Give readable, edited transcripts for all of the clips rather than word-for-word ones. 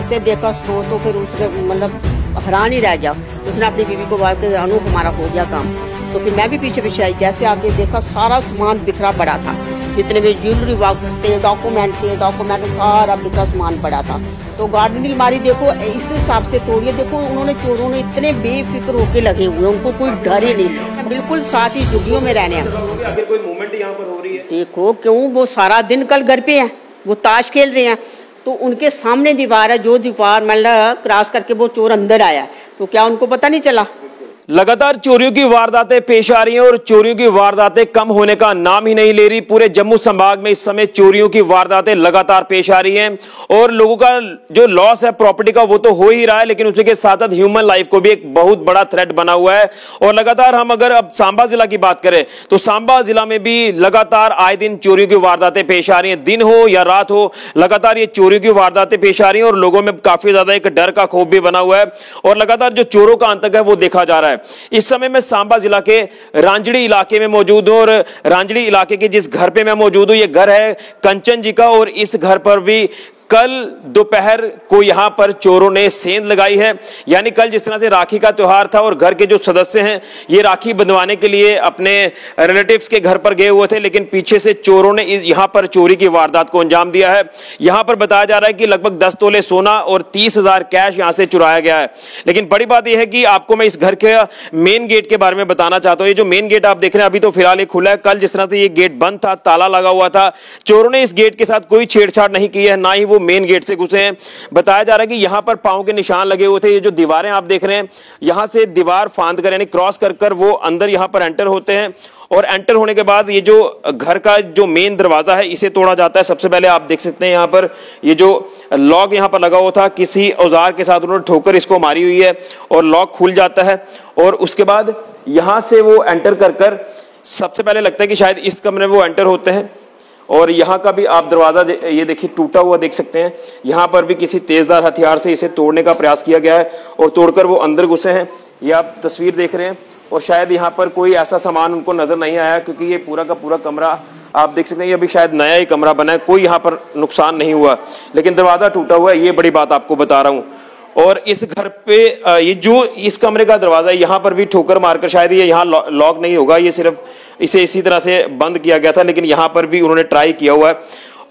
से देखा तो फिर उसके मतलब हैरान ही रह गया। उसने अपनी बीवी को बोला कि अनु हमारा हो गया काम। तो फिर मैं भी पीछे पीछे आई, जैसे आके देखा सारा सामान बिखरा पड़ा था, जितने भी ज्वेलरी बॉक्स थे, डॉक्यूमेंट सारा बिखरा सामान पड़ा था। तो गार्डन की अलमारी देखो इस हिसाब से तोड़िए, देखो उन्होंने चोरों ने इतने बेफिक्र होके लगे हुए, उनको कोई डर ही नहीं, बिल्कुल साथ ही झुग्गियों में रहने हैं। आखिर कोई मूवमेंट यहाँ पर हो रही है? देखो क्यों, वो सारा दिन कल घर पे हैं, वो ताश खेल रहे हैं, तो उनके सामने दीवार है, जो दीवार मतलब क्रॉस करके वो चोर अंदर आया, तो क्या उनको पता नहीं चला? लगातार चोरियों की वारदातें पेश आ रही हैं और चोरियों की वारदातें कम होने का नाम ही नहीं ले रही। पूरे जम्मू संभाग में इस समय चोरियों की वारदातें लगातार पेश आ रही हैं और लोगों का जो लॉस है प्रॉपर्टी का वो तो हो ही रहा है, लेकिन उसी के साथ साथ ह्यूमन लाइफ को भी एक बहुत बड़ा थ्रेट बना हुआ है। और लगातार हम अगर अब सांबा जिला की बात करें तो सांबा जिला में भी लगातार आए दिन चोरियों की वारदातें पेश आ रही हैं, दिन हो या रात हो, लगातार ये चोरियों की वारदातें पेश आ रही हैं और लोगों में काफी ज्यादा एक डर का खौफ भी बना हुआ है और लगातार जो चोरों का आतंक है वो देखा जा रहा है। इस समय मैं सांबा जिला के रांजड़ी इलाके में मौजूद हूं और रांजड़ी इलाके के जिस घर पे मैं मौजूद हूं, ये घर है कंचन जी का और इस घर पर भी कल दोपहर को यहां पर चोरों ने सेंध लगाई है। यानी कल जिस तरह से राखी का त्योहार था और घर के जो सदस्य हैं ये राखी बंधवाने के लिए अपने रिलेटिव्स के घर पर गए हुए थे, लेकिन पीछे से चोरों ने यहां पर चोरी की वारदात को अंजाम दिया है। यहां पर बताया जा रहा है कि लगभग 10 तोले सोना और 30,000 कैश यहां से चुराया गया है। लेकिन बड़ी बात यह है कि आपको मैं इस घर के मेन गेट के बारे में बताना चाहता हूं। ये जो मेन गेट आप देख रहे हैं अभी तो फिलहाल ये खुला है, कल जिस तरह से ये गेट बंद था, ताला लगा हुआ था, चोरों ने इस गेट के साथ कोई छेड़छाड़ नहीं की है, ना ही वो मेन गेट से घुसे हैं। बताया जा रहा है कि यहां पर पांव के निशान लगे हुए थे। ये जो दीवारें आप देख रहे हैं यहां से दीवार फांद कर यानी क्रॉस कर वो अंदर यहां पर एंटर होते हैं और एंटर होने के बाद ये जो घर का जो मेन दरवाजा है इसे तोड़ा जाता है। सबसे पहले आप देख सकते हैं यहां पर ये जो लॉक यहां पर लगा हुआ था, किसी औजार के साथ उन्होंने ठोकर इसको मारी हुई है और लॉक खुल जाता है और उसके बाद यहां से वो एंटर कर सबसे पहले लगता है कि शायद इस कमरे में वो एंटर होते हैं और यहाँ का भी आप दरवाजा ये देखिए टूटा हुआ देख सकते हैं। यहाँ पर भी किसी तेजदार हथियार से इसे तोड़ने का प्रयास किया गया है और तोड़कर वो अंदर घुसे हैं। ये आप तस्वीर देख रहे हैं और शायद यहाँ पर कोई ऐसा सामान उनको नजर नहीं आया क्योंकि ये पूरा का पूरा कमरा आप देख सकते हैं, ये अभी शायद नया ही कमरा बना है, कोई यहाँ पर नुकसान नहीं हुआ, लेकिन दरवाजा टूटा हुआ है। ये बड़ी बात आपको बता रहा हूँ। और इस घर पे ये जो इस कमरे का दरवाजा है यहाँ पर भी ठोकर मारकर शायद ये यहाँ लॉक नहीं होगा, ये सिर्फ इसे इसी तरह से बंद किया गया था, लेकिन यहाँ पर भी उन्होंने ट्राई किया हुआ है।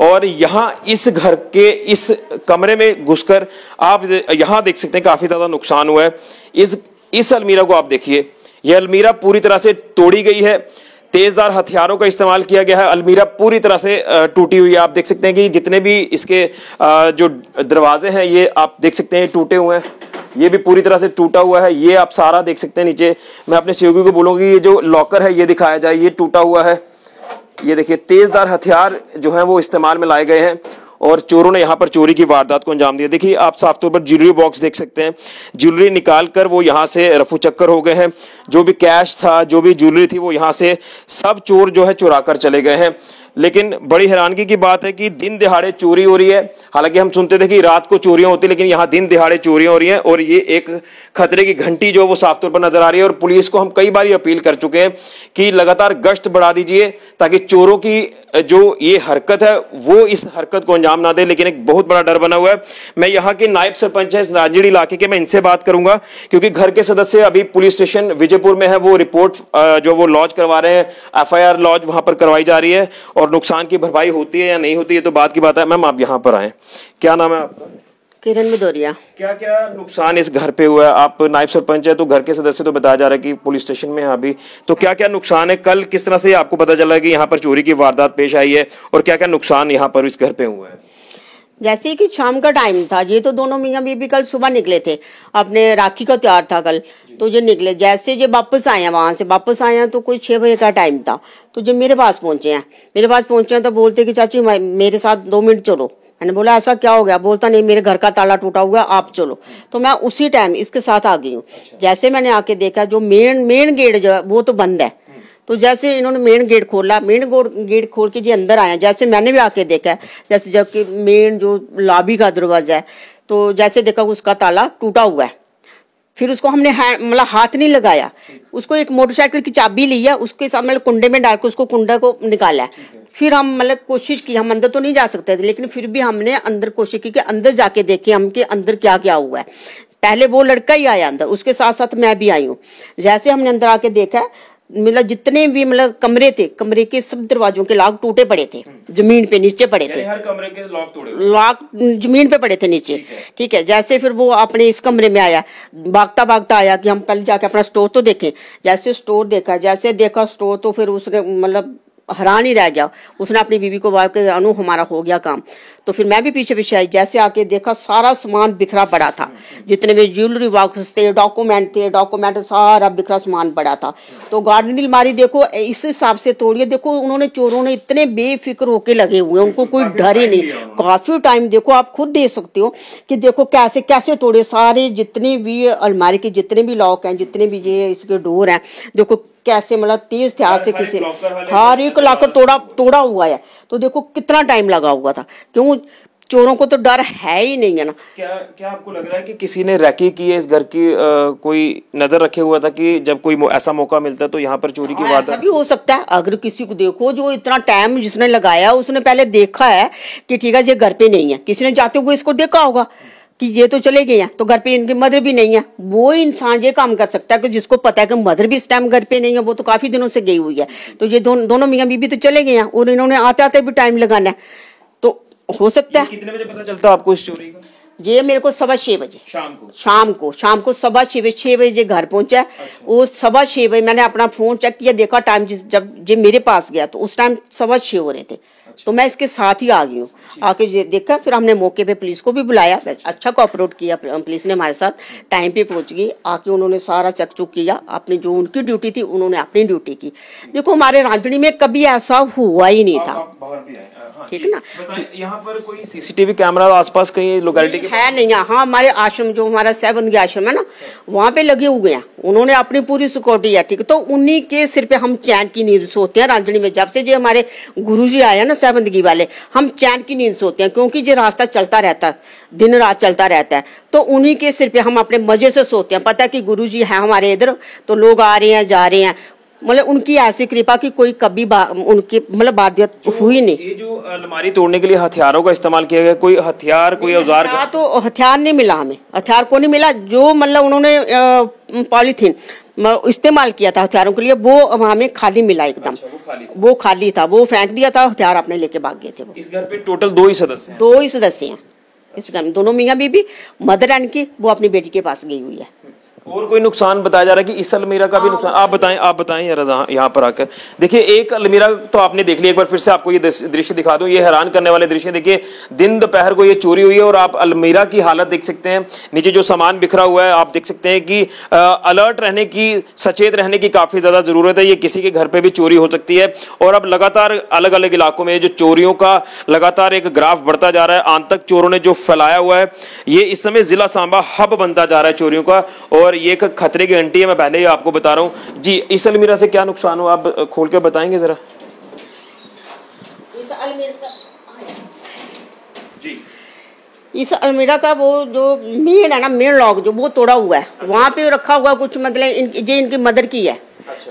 और यहाँ इस घर के इस कमरे में घुसकर आप यहाँ देख सकते हैं काफी ज्यादा नुकसान हुआ है। इस अलमीरा को आप देखिए, यह अलमीरा पूरी तरह से तोड़ी गई है, तेजदार हथियारों का इस्तेमाल किया गया है, अलमीरा पूरी तरह से टूटी हुई है। आप देख सकते हैं कि जितने भी इसके जो दरवाजे हैं ये आप देख सकते हैं टूटे हुए हैं, ये भी पूरी तरह से टूटा हुआ है। ये आप सारा देख सकते हैं नीचे। मैं अपने सहयोगी को बोलूंगी ये जो लॉकर है ये दिखाया जाए, ये टूटा हुआ है। ये देखिए तेजदार हथियार जो है वो इस्तेमाल में लाए गए हैं और चोरों ने यहाँ पर चोरी की वारदात को अंजाम दिया। देखिए आप साफ तौर पर ज्वेलरी बॉक्स देख सकते हैं, ज्वेलरी निकाल कर वो यहाँ से रफू चक्कर हो गए हैं। जो भी कैश था, जो भी ज्वेलरी थी वो यहाँ से सब चोर जो है चुरा कर चले गए हैं। लेकिन बड़ी हैरानगी की बात है कि दिन दिहाड़े चोरी हो रही है। हालांकि हम सुनते थे कि रात को चोरियां होती, लेकिन यहाँ दिन दिहाड़े चोरियां हो रही हैं और ये एक खतरे की घंटी जो वो साफ तौर पर नजर आ रही है। और पुलिस को हम कई बार अपील कर चुके हैं कि लगातार गश्त बढ़ा दीजिए ताकि चोरों की जो ये हरकत है वो इस हरकत को अंजाम ना दे। लेकिन एक बहुत बड़ा डर बना हुआ है। मैं यहाँ के नायब सरपंच है इस रांजड़ी इलाके के, मैं इनसे बात करूंगा क्योंकि घर के सदस्य अभी पुलिस स्टेशन विजयपुर में है, वो रिपोर्ट जो वो लॉन्च करवा रहे हैं, FIR लॉन्च वहां पर करवाई जा रही है और नुकसान की भरपाई होती है या नहीं होती है तो बात की बात है। मैम आप यहाँ पर आए, क्या नाम है आपका? किरण भदौरिया। क्या क्या नुकसान इस घर पे हुआ है? आप नायब सरपंच है तो घर के सदस्य तो बताया जा रहा है कि पुलिस स्टेशन में है अभी, तो क्या क्या नुकसान है? कल किस तरह से आपको पता चला कि यहाँ पर चोरी की वारदात पेश आई है और क्या क्या नुकसान यहाँ पर इस घर पे हुआ है? जैसे कि शाम का टाइम था, ये तो दोनों मियाँ बीबी कल सुबह निकले थे, अपने राखी का त्योहार था कल, तो ये निकले। जैसे ये वापस आए हैं, वहां से वापस आए हैं तो कोई 6 बजे का टाइम था, तो जब मेरे पास पहुंचे हैं तो बोलते कि चाची मेरे साथ 2 मिनट चलो। मैंने बोला ऐसा क्या हो गया, बोलता नहीं मेरे घर का ताला टूटा हुआ, आप चलो। तो मैं उसी टाइम इसके साथ आ गई हूँ। जैसे मैंने आके देखा जो मेन गेट जो है वो तो बंद है। तो जैसे इन्होंने मेन गेट खोला, मेन गेट खोल के जी अंदर आया, जैसे मैंने भी आके देखा, जैसे जबकि मेन जो लॉबी का दरवाजा है, तो जैसे देखा उसका ताला टूटा हुआ है। फिर उसको हमने मतलब हाथ नहीं लगाया, उसको एक मोटरसाइकिल की चाबी ली है, उसके साथ मतलब कुंडे में डाल के उसको कुंडे को निकाला है। फिर हम मतलब कोशिश की, हम अंदर तो नहीं जा सकते थे, लेकिन फिर भी हमने अंदर कोशिश की कि अंदर जाके देखें हम कि अंदर क्या क्या हुआ है। पहले वो लड़का ही आया अंदर, उसके साथ साथ मैं भी आई हूँ। जैसे हमने अंदर आके देखा, मतलब जितने भी मतलब कमरे थे, कमरे के सब दरवाजों के लॉक टूटे पड़े थे, जमीन पे नीचे पड़े थे, हर कमरे के लॉक तोड़े, लॉक जमीन पे पड़े थे नीचे। ठीक है। जैसे फिर वो अपने इस कमरे में आया, भागता भागता आया कि हम पहले जाके अपना स्टोर तो देखें। जैसे स्टोर देखा, जैसे देखा स्टोर, तो फिर उसने मतलब हैरान ही रह गया। उसने अपनी बीवी को बोला कि अनु हमारा हो गया काम। तो फिर मैं भी पीछे पीछे आई, जैसे आके देखा सारा सामान बिखरा पड़ा था, जितने भी ज्वेलरी बॉक्स थे, डॉक्यूमेंट सारा बिखरा सामान पड़ा था। तो गार्डन की अलमारी देखो इस हिसाब से तोड़िए, देखो उन्होंने चोरों ने इतने बेफिक्र होके लगे हुए, उनको कोई डर ही नहीं। काफी टाइम देखो, आप खुद देख सकते हो कि देखो कैसे कैसे तोड़े सारे, जितने भी अलमारी के जितने भी लॉक हैं, जितने भी ये इसके डोर हैं, देखो कैसे मतलब तेज ध्यान से किसी हर एक लॉकर तोड़ा हुआ है। तो देखो कितना टाइम लगा हुआ था, क्यों चोरों को तो डर है ही नहीं है ना। क्या आपको लग रहा है कि किसी ने रैकी की है इस घर की, कोई नजर रखे हुआ था कि जब कोई ऐसा मौका मिलता है तो यहाँ पर चोरी की वारदात? ऐसा भी हो सकता है। अगर किसी को देखो जो इतना टाइम जिसने लगाया, उसने पहले देखा है कि ठीक है ये घर पे नहीं है, किसी ने जाते हुए इसको देखा होगा कि ये तो चले गए हैं, तो घर पे इनकी मदर भी नहीं है। वो इंसान ये काम कर सकता है कि जिसको पता है कि मदर भी इस टाइम घर पे नहीं है, वो तो काफी दिनों से गई हुई है, तो ये दोनों मियाँ बीबी तो चले गए हैं और इन्होंने आते आते भी टाइम लगाना है, तो हो सकता है। कितने बजे पता चलता आपको इस चोरी का? ये मेरे को 6:15 बजे शाम को 6:15 बजे घर पहुंचा। वो 6:15 बजे मैंने अपना फोन चेक किया, देखा टाइम जब ये मेरे पास गया तो उस टाइम 6:15 हो रहे थे। तो मैं इसके साथ ही आ गई हूँ। आके देखा, फिर हमने मौके पे पुलिस को भी बुलाया, अच्छा कोऑपरेट किया पुलिस ने हमारे साथ, टाइम पे पहुंच गई। आके उन्होंने सारा चेक चुक किया, अपनी जो उनकी ड्यूटी थी उन्होंने अपनी ड्यूटी की। देखो हमारे रांझणी में कभी ऐसा हुआ ही नहीं था। ठीक है ना। यहाँ पर कोई सीसीटीवी कैमरा आसपास कहीं लोकेलिटी है नहीं। हाँ, हमारे आश्रम जो हमारा सहबंदगी आश्रम है ना, वहाँ पे लगे हुए हैं, उन्होंने अपनी पूरी सिक्योरिटी है। ठीक है। तो उन्हीं के सिर पे हम चैन की नींद सोते हैं रांझणी में। जब से जो हमारे गुरुजी आया ना सहबंदगी वाले, हम चैन की नींद सोते हैं, क्योंकि ये रास्ता चलता रहता है, दिन रात चलता रहता है। तो उन्हीं के सिर पे हम अपने मजे से सोते हैं। पता है कि गुरुजी है हमारे इधर, तो लोग आ रहे हैं जा रहे हैं, मतलब उनकी ऐसी कृपा की कोई कभी उनकी मतलब बाध्यत हुई नहीं। ये जो अलमारी तोड़ने के लिए हथियारों का इस्तेमाल किया गया, कोई हथियार कोई औजार का? तो हथियार नहीं मिला हमें, हथियार को नहीं मिला। जो मतलब उन्होंने पॉलीथीन इस्तेमाल किया था हथियारों के लिए, वो हमें खाली मिला एकदम। वो खाली था, वो फेंक दिया था, हथियार अपने लेके भाग गए थे। वो इस घर पे टोटल 2 ही सदस्य हैं इस घर में, दोनों मियाँ बीबी, मदर एंड की, वो अपनी बेटी के पास गई हुई है। और कोई नुकसान बताया जा रहा है कि इस अलमीरा का भी नुकसान? आप बताएं यार यहाँ पर आकर। देखिए एक अलमीरा तो आपने देख लिया, एक बार फिर से आपको ये दृश्य दिखा दूं, ये हैरान करने वाले दृश्य। देखिए दिन दोपहर को ये चोरी हुई है और आप अलमीरा की हालत देख सकते हैं, नीचे जो सामान बिखरा हुआ है। आप देख सकते हैं कि अलर्ट रहने की, सचेत रहने की काफी ज्यादा जरूरत है। ये किसी के घर पे भी चोरी हो सकती है और अब लगातार अलग अलग इलाकों में जो चोरियों का लगातार एक ग्राफ बढ़ता जा रहा है। आंतक चोरों ने जो फैलाया हुआ है, ये इस समय जिला सांबा हब बनता जा रहा है चोरियों का, और ये एक खतरे की घंटी है। मैं पहले ही आपको बता रहा हूं जी। इस अलमीरा से क्या नुकसान हुआ, आप खोल के बताएंगे जरा? इस अलमीरा का वो जो मेन है ना, मेन लॉक जो वो तोड़ा हुआ है। वहाँ पे रखा हुआ कुछ, मतलब इनकी मदर की है।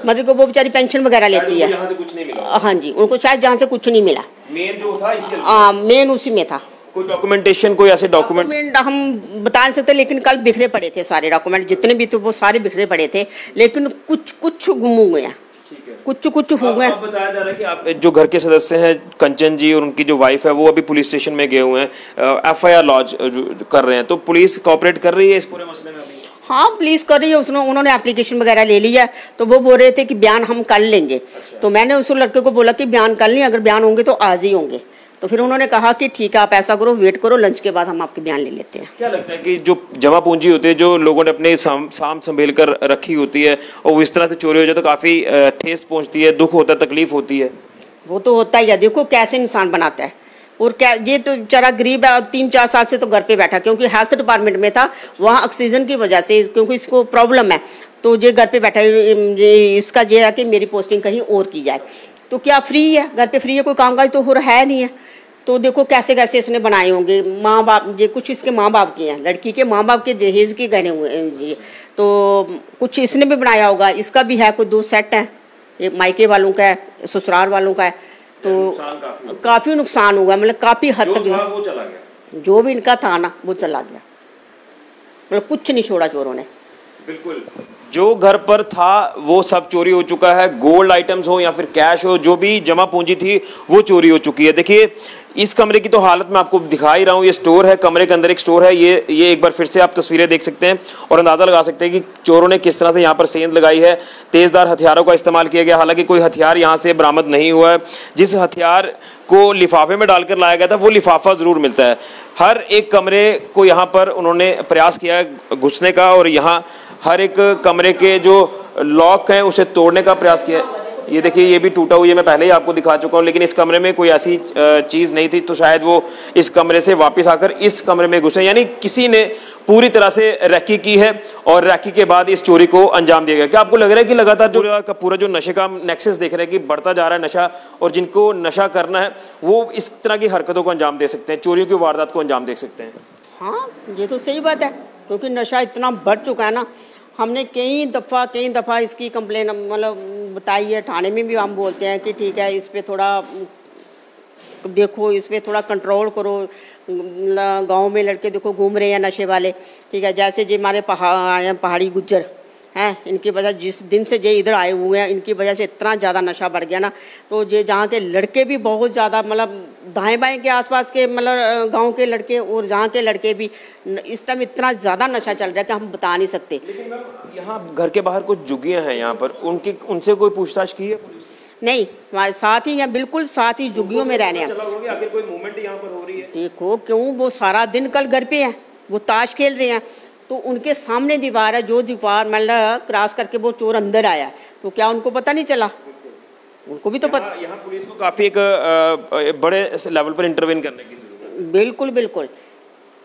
मदर को वो बेचारी पेंशन वगैरह लेती है। यहाँ से कुछ नहीं मिला? हाँ जी, उनको शायद जहाँ से कुछ नहीं मिला। मेन जो था हाँ, मेन उसी में था। कोई डॉक्यूमेंटेशन, कोई ऐसे डॉक्यूमेंट हम बता नहीं सकते, लेकिन कल बिखरे पड़े थे सारे डॉक्यूमेंट, जितने भी थे वो सारे बिखरे पड़े थे, लेकिन कुछ गुम हुए हैं, कुछ हो गए। बताया जा रहा है कि आप जो घर के सदस्य हैं कंचन जी और उनकी जो वाइफ है, वो अभी पुलिस स्टेशन में गए हुए हैं, FIR लॉन्च कर रहे हैं। तो पुलिस कोऑपरेट कर रही है इस पूरे मसले में? हाँ, पुलिस कर रही है। उन्होंने एप्लीकेशन वगैरह ले लिया है, तो वो बोल रहे थे कि बयान हम कर लेंगे। तो मैंने उस लड़के को बोला कि बयान कर लें, अगर बयान होंगे तो आज ही होंगे। तो फिर उन्होंने कहा कि ठीक है, आप ऐसा करो, वेट करो, लंच के बाद हम आपके बयान ले लेते हैं। क्या लगता है कि जो जमा पूंजी होती है, जो लोगों ने अपने साम संभेल कर रखी होती है, और वो इस तरह से चोरी हो जाए तो काफी ठेस पहुंचती है, दुख होता है, तकलीफ होती है? वो तो होता ही है। देखो कैसे इंसान बनाता है, और क्या, ये तो बेचारा गरीब है, 3-4 साल से तो घर पे बैठा, क्योंकि हेल्थ डिपार्टमेंट में था, वहाँ ऑक्सीजन की वजह से, क्योंकि इसको प्रॉब्लम है, तो ये घर पे बैठा है। इसका ये है कि मेरी पोस्टिंग कहीं और की जाए, तो क्या फ्री है, घर पे फ्री है, कोई कामकाज तो हो रहा है नहीं है। तो देखो कैसे कैसे इसने बनाए होंगे, माँ बाप, ये कुछ इसके माँ बाप के हैं, लड़की के माँ बाप के दहेज के गहने हुए हैं ये, तो कुछ इसने भी बनाया होगा। इसका भी है, कोई 2 सेट है, एक मायके वालों का है, ससुराल वालों का है, तो काफ़ी नुकसान हुआ, मतलब काफ़ी हद तक वो चला गया, जो भी इनका था ना वो चला गया, मतलब कुछ नहीं छोड़ा चोरों ने। बिल्कुल, जो घर पर था वो सब चोरी हो चुका है। गोल्ड आइटम्स हो या फिर कैश हो, जो भी जमा पूंजी थी वो चोरी हो चुकी है। देखिए इस कमरे की तो हालत मैं आपको दिखा ही रहा हूँ, ये स्टोर है, कमरे के अंदर एक स्टोर है। ये एक बार फिर से आप तस्वीरें देख सकते हैं और अंदाजा लगा सकते हैं कि चोरों ने किस तरह से यहाँ पर सेंध लगाई है। तेजदार हथियारों का इस्तेमाल किया गया, हालांकि कोई हथियार यहाँ से बरामद नहीं हुआ है। जिस हथियार को लिफाफे में डालकर लाया गया था वो लिफाफा जरूर मिलता है। हर एक कमरे को यहाँ पर उन्होंने प्रयास किया है घुसने का, और यहाँ हर एक कमरे के जो लॉक हैं उसे तोड़ने का प्रयास किया। ये देखिए ये भी टूटा हुआ है, मैं पहले ही आपको दिखा चुका हूँ, लेकिन इस कमरे में कोई ऐसी चीज़ नहीं थी, तो शायद वो इस कमरे से वापस आकर इस कमरे में घुसे, यानी किसी ने पूरी तरह से रैकी की है और रैकी के बाद इस चोरी को अंजाम दिया गया। क्या आपको लग रहा है कि लगातार पूरा जो नशे का नेक्सस देख रहे हैं कि बढ़ता जा रहा है नशा, और जिनको नशा करना है वो इस तरह की हरकतों को अंजाम दे सकते हैं, चोरियों की वारदात को अंजाम दे सकते हैं? हाँ, ये तो सही बात है, क्योंकि नशा इतना बढ़ चुका है ना। हमने कई दफ़ा इसकी कंप्लेन मतलब बताई है, थाने में भी हम बोलते हैं कि ठीक है इस पे थोड़ा देखो, इस पे थोड़ा कंट्रोल करो। गांव में लड़के देखो घूम रहे हैं नशे वाले, ठीक है, जैसे जो हमारे पहाड़ी गुज्जर हैं, इनकी वजह, जिस दिन से ये इधर आए हुए हैं इनकी वजह से इतना ज़्यादा नशा बढ़ गया ना। तो ये जहाँ के लड़के भी बहुत ज़्यादा, मतलब दाएं बाएं के आसपास के, मतलब गांव के लड़के और जहाँ के लड़के भी इस टाइम इतना ज़्यादा नशा चल रहा है कि हम बता नहीं सकते। लेकिन यहाँ घर के बाहर कुछ जुगियाँ हैं यहाँ पर, उनसे कोई पूछताछ की है पुलिस? नहीं, हमारे साथ ही हैं, बिल्कुल साथ ही जुगियों में रहने हैं। आखिर कोई मूवमेंट यहाँ पर हो रही है? देखो क्यों, वो सारा दिन कल घर पे हैं, वो ताश खेल रहे हैं, तो उनके सामने दीवार है, जो दीवार मतलब क्रॉस करके वो चोर अंदर आया है, तो क्या उनको पता नहीं चला? उनको भी तो पता। यहाँ पुलिस को काफी एक बड़े लेवल पर इंटरवेन करने की जरूरत है। बिल्कुल बिल्कुल,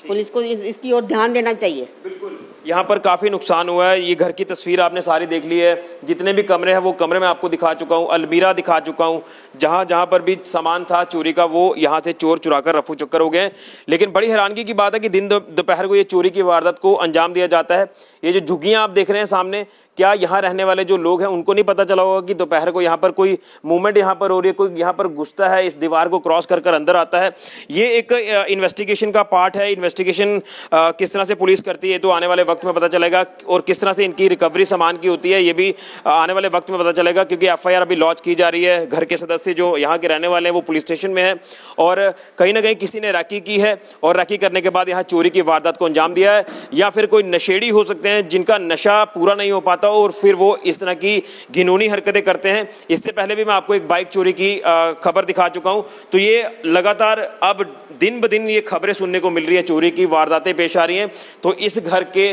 पुलिस को इसकी ओर ध्यान देना चाहिए। बिल्कुल, यहाँ पर काफ़ी नुकसान हुआ है। ये घर की तस्वीर आपने सारी देख ली है, जितने भी कमरे हैं वो कमरे में आपको दिखा चुका हूँ, अलमीरा दिखा चुका हूँ, जहाँ जहाँ पर भी सामान था चोरी का वो यहाँ से चोर चुरा कर रफू चक्कर हो गए। लेकिन बड़ी हैरानगी की बात है कि दिन दोपहर को ये चोरी की वारदात को अंजाम दिया जाता है। ये जो झुग्गियाँ आप देख रहे हैं सामने, क्या यहाँ रहने वाले जो लोग हैं उनको नहीं पता चला होगा कि दोपहर को यहाँ पर कोई मूवमेंट यहाँ पर हो रही है, कोई यहाँ पर घुसता है, इस दीवार को क्रॉस कर कर अंदर आता है? ये एक इन्वेस्टिगेशन का पार्ट है। इन्वेस्टिगेशन किस तरह से पुलिस करती है तो आने वाले वक्त में पता चलेगा, और किस तरह से इनकी रिकवरी सामान की होती है ये भी आने वाले वक्त में पता चलेगा, क्योंकि FIR अभी लॉन्च की जा रही है। घर के सदस्य जो यहाँ के रहने वाले हैं वो पुलिस स्टेशन में है, और कहीं ना कहीं किसी ने रैकी की है, और रैकी करने के बाद यहाँ चोरी की वारदात को अंजाम दिया है, या फिर कोई नशेड़ी हो सकते हैं जिनका नशा पूरा नहीं हो पाता और फिर वो इस तरह की घिनौनी हरकतें करते हैं। इससे पहले भी मैं आपको एक बाइक चोरी की खबर दिखा चुका हूं। तो ये लगातार अब दिन ब दिन ये खबरें सुनने को मिल रही है, चोरी की वारदातें पेश आ रही हैं। तो इस घर के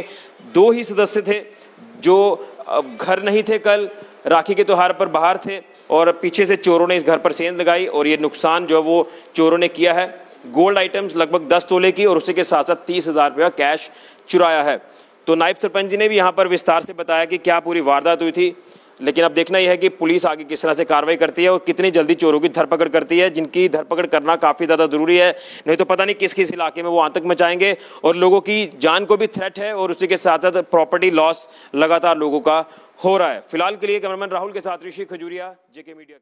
2 ही सदस्य थे जो घर नहीं थे, कल राखी के त्यौहार पर बाहर थे, और पीछे से चोरों ने इस घर पर सेंध लगाई, और ये नुकसान जो वो चोरों ने किया है। गोल्ड आइटम्स लगभग 10 तोले की और उसी के साथ साथ 30,000 रुपये कैश चुराया है। तो नायब सरपंच जी ने भी यहाँ पर विस्तार से बताया कि क्या पूरी वारदात हुई थी, लेकिन अब देखना यह है कि पुलिस आगे किस तरह से कार्रवाई करती है और कितनी जल्दी चोरों की धरपकड़ करती है, जिनकी धरपकड़ करना काफ़ी ज़्यादा ज़रूरी है। नहीं तो पता नहीं किस किस इलाके में वो आतंक मचाएंगे और लोगों की जान को भी थ्रेट है, और उसी के साथ साथ प्रॉपर्टी लॉस लगातार लोगों का हो रहा है। फिलहाल के लिए कैमरामैन राहुल के साथ ऋषि खजूरिया, JK मीडिया।